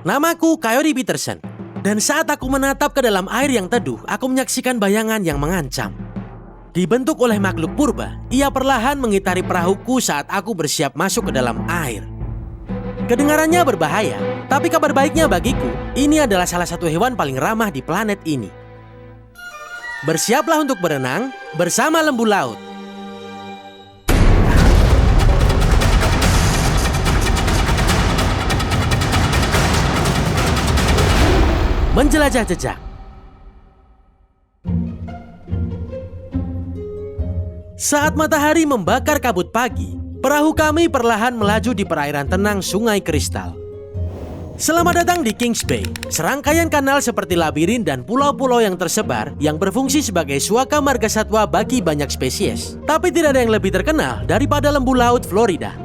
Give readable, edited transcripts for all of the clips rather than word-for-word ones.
Namaku Coyote Peterson. Dan saat aku menatap ke dalam air yang teduh, aku menyaksikan bayangan yang mengancam. Dibentuk oleh makhluk purba, ia perlahan mengitari perahuku saat aku bersiap masuk ke dalam air. Kedengarannya berbahaya, tapi kabar baiknya bagiku, ini adalah salah satu hewan paling ramah di planet ini. Bersiaplah untuk berenang bersama lembu laut. Menjelajah jejak. Saat matahari membakar kabut pagi, perahu kami perlahan melaju di perairan tenang Sungai Kristal. Selamat datang di Kings Bay, serangkaian kanal seperti labirin dan pulau-pulau yang tersebar yang berfungsi sebagai suaka margasatwa bagi banyak spesies. Tapi tidak ada yang lebih terkenal daripada lembu laut Florida.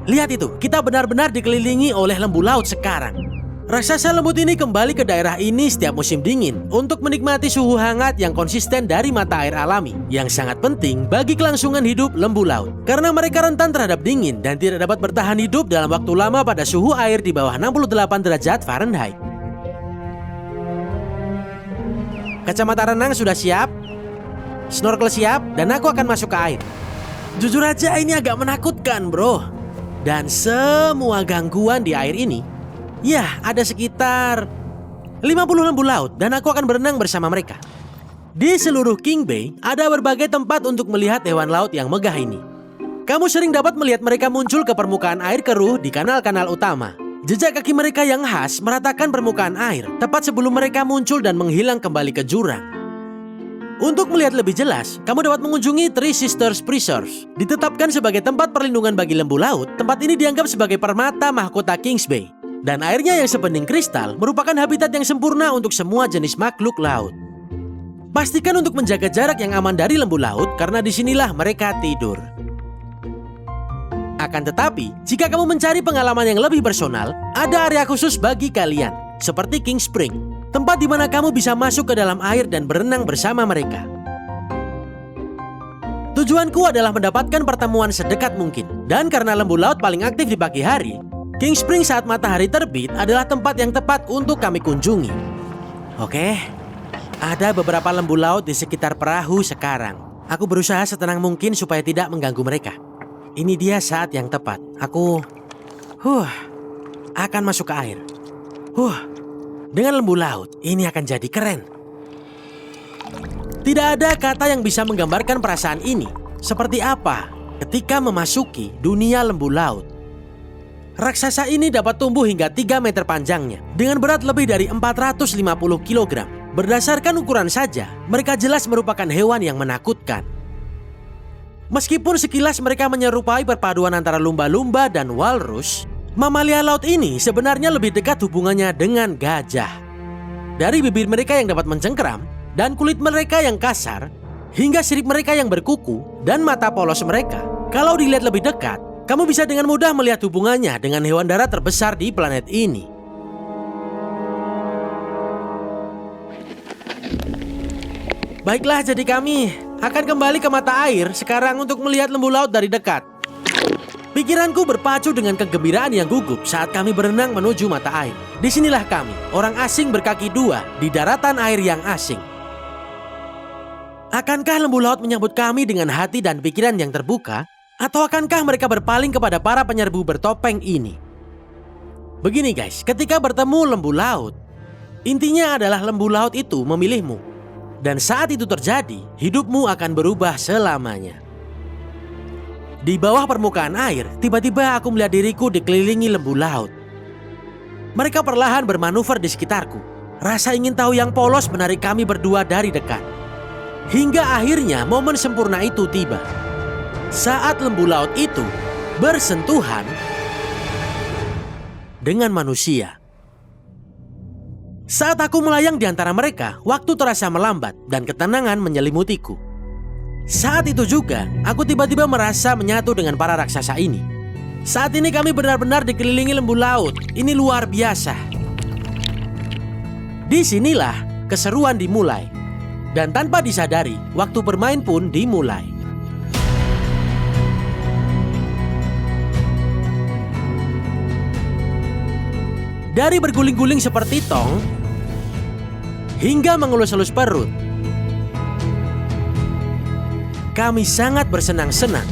Lihat itu, kita benar-benar dikelilingi oleh lembu laut sekarang. Raksasa lembut ini kembali ke daerah ini setiap musim dingin untuk menikmati suhu hangat yang konsisten dari mata air alami yang sangat penting bagi kelangsungan hidup lembu laut. Karena mereka rentan terhadap dingin dan tidak dapat bertahan hidup dalam waktu lama pada suhu air di bawah 68 derajat Fahrenheit. Kacamata renang sudah siap, snorkel siap, dan aku akan masuk ke air. Jujur aja ini agak menakutkan, bro. Dan semua gangguan di air ini, ya, ada sekitar 50 lembu laut dan aku akan berenang bersama mereka. Di seluruh King Bay, ada berbagai tempat untuk melihat hewan laut yang megah ini. Kamu sering dapat melihat mereka muncul ke permukaan air keruh di kanal-kanal utama. Jejak kaki mereka yang khas meratakan permukaan air, tepat sebelum mereka muncul dan menghilang kembali ke jurang. Untuk melihat lebih jelas, kamu dapat mengunjungi Three Sisters Preserves. Ditetapkan sebagai tempat perlindungan bagi lembu laut, tempat ini dianggap sebagai permata mahkota Kings Bay. Dan airnya yang sebening kristal merupakan habitat yang sempurna untuk semua jenis makhluk laut. Pastikan untuk menjaga jarak yang aman dari lembu laut karena disinilah mereka tidur. Akan tetapi, jika kamu mencari pengalaman yang lebih personal, ada area khusus bagi kalian, seperti King Spring, tempat di mana kamu bisa masuk ke dalam air dan berenang bersama mereka. Tujuanku adalah mendapatkan pertemuan sedekat mungkin, dan karena lembu laut paling aktif di pagi hari, King Spring saat matahari terbit adalah tempat yang tepat untuk kami kunjungi. Oke, ada beberapa lembu laut di sekitar perahu sekarang. Aku berusaha setenang mungkin supaya tidak mengganggu mereka. Ini dia saat yang tepat. Aku akan masuk ke air. Dengan lembu laut, ini akan jadi keren. Tidak ada kata yang bisa menggambarkan perasaan ini. Seperti apa ketika memasuki dunia lembu laut. Raksasa ini dapat tumbuh hingga 3 meter panjangnya dengan berat lebih dari 450 kg. Berdasarkan ukuran saja, mereka jelas merupakan hewan yang menakutkan. Meskipun sekilas mereka menyerupai perpaduan antara lumba-lumba dan walrus, mamalia laut ini sebenarnya lebih dekat hubungannya dengan gajah. Dari bibir mereka yang dapat mencengkeram, dan kulit mereka yang kasar, hingga sirip mereka yang berkuku, dan mata polos mereka, kalau dilihat lebih dekat, kamu bisa dengan mudah melihat hubungannya dengan hewan darat terbesar di planet ini. Baiklah, jadi kami akan kembali ke mata air sekarang untuk melihat lembu laut dari dekat. Pikiranku berpacu dengan kegembiraan yang gugup saat kami berenang menuju mata air. Disinilah kami, orang asing berkaki dua di daratan air yang asing. Akankah lembu laut menyambut kami dengan hati dan pikiran yang terbuka? Atau akankah mereka berpaling kepada para penyerbu bertopeng ini? Begini guys, ketika bertemu lembu laut, intinya adalah lembu laut itu memilihmu. Dan saat itu terjadi, hidupmu akan berubah selamanya. Di bawah permukaan air, tiba-tiba aku melihat diriku dikelilingi lembu laut. Mereka perlahan bermanuver di sekitarku. Rasa ingin tahu yang polos menarik kami berdua dari dekat. Hingga akhirnya momen sempurna itu tiba. Saat lembu laut itu bersentuhan dengan manusia. Saat aku melayang di antara mereka, waktu terasa melambat dan ketenangan menyelimutiku. Saat itu juga, aku tiba-tiba merasa menyatu dengan para raksasa ini. Saat ini kami benar-benar dikelilingi lembu laut. Ini luar biasa. Disinilah keseruan dimulai. Dan tanpa disadari, waktu bermain pun dimulai. Dari berguling-guling seperti tong, hingga mengelus-elus perut, kami sangat bersenang-senang.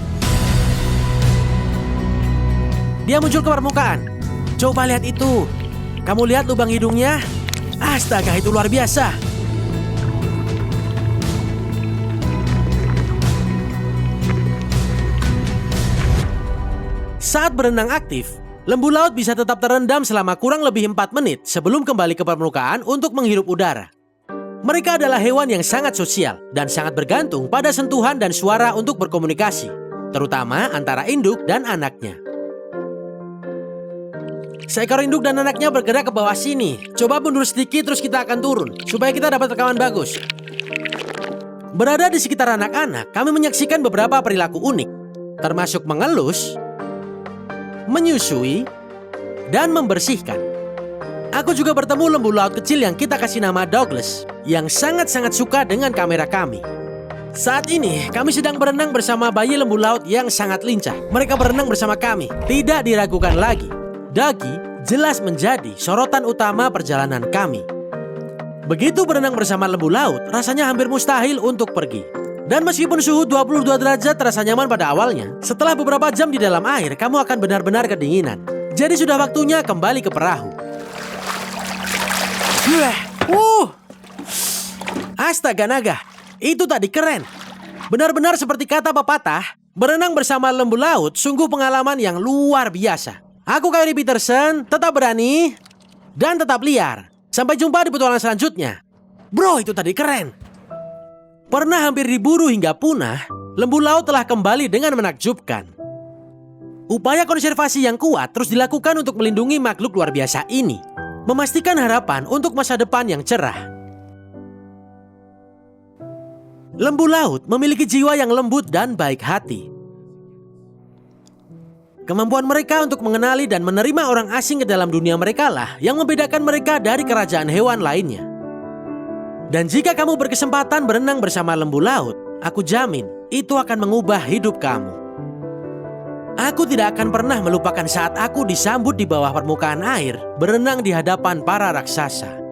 Dia muncul ke permukaan. Coba lihat itu. Kamu lihat lubang hidungnya? Astaga, itu luar biasa. Saat berenang aktif, lembu laut bisa tetap terendam selama kurang lebih 4 menit sebelum kembali ke permukaan untuk menghirup udara. Mereka adalah hewan yang sangat sosial dan sangat bergantung pada sentuhan dan suara untuk berkomunikasi, terutama antara induk dan anaknya. Seekor induk dan anaknya bergerak ke bawah sini. Coba mundur sedikit terus kita akan turun, supaya kita dapat rekaman bagus. Berada di sekitar anak-anak, kami menyaksikan beberapa perilaku unik, termasuk mengelus, menyusui, dan membersihkan. Aku juga bertemu lembu laut kecil yang kita kasih nama Douglas, yang sangat-sangat suka dengan kamera kami. Saat ini, kami sedang berenang bersama bayi lembu laut yang sangat lincah. Mereka berenang bersama kami, tidak diragukan lagi. Dougie jelas menjadi sorotan utama perjalanan kami. Begitu berenang bersama lembu laut, rasanya hampir mustahil untuk pergi. Dan meskipun suhu 22 derajat terasa nyaman pada awalnya, setelah beberapa jam di dalam air, kamu akan benar-benar kedinginan. Jadi sudah waktunya kembali ke perahu. Astaga naga, itu tadi keren. Benar-benar seperti kata pepatah, berenang bersama lembu laut sungguh pengalaman yang luar biasa. Aku Kyrie Peterson, tetap berani dan tetap liar. Sampai jumpa di petualangan selanjutnya. Bro, itu tadi keren. Pernah hampir diburu hingga punah, lembu laut telah kembali dengan menakjubkan. Upaya konservasi yang kuat terus dilakukan untuk melindungi makhluk luar biasa ini, memastikan harapan untuk masa depan yang cerah. Lembu laut memiliki jiwa yang lembut dan baik hati. Kemampuan mereka untuk mengenali dan menerima orang asing ke dalam dunia mereka lah yang membedakan mereka dari kerajaan hewan lainnya. Dan jika kamu berkesempatan berenang bersama lembu laut, aku jamin itu akan mengubah hidup kamu. Aku tidak akan pernah melupakan saat aku disambut di bawah permukaan air, berenang di hadapan para raksasa.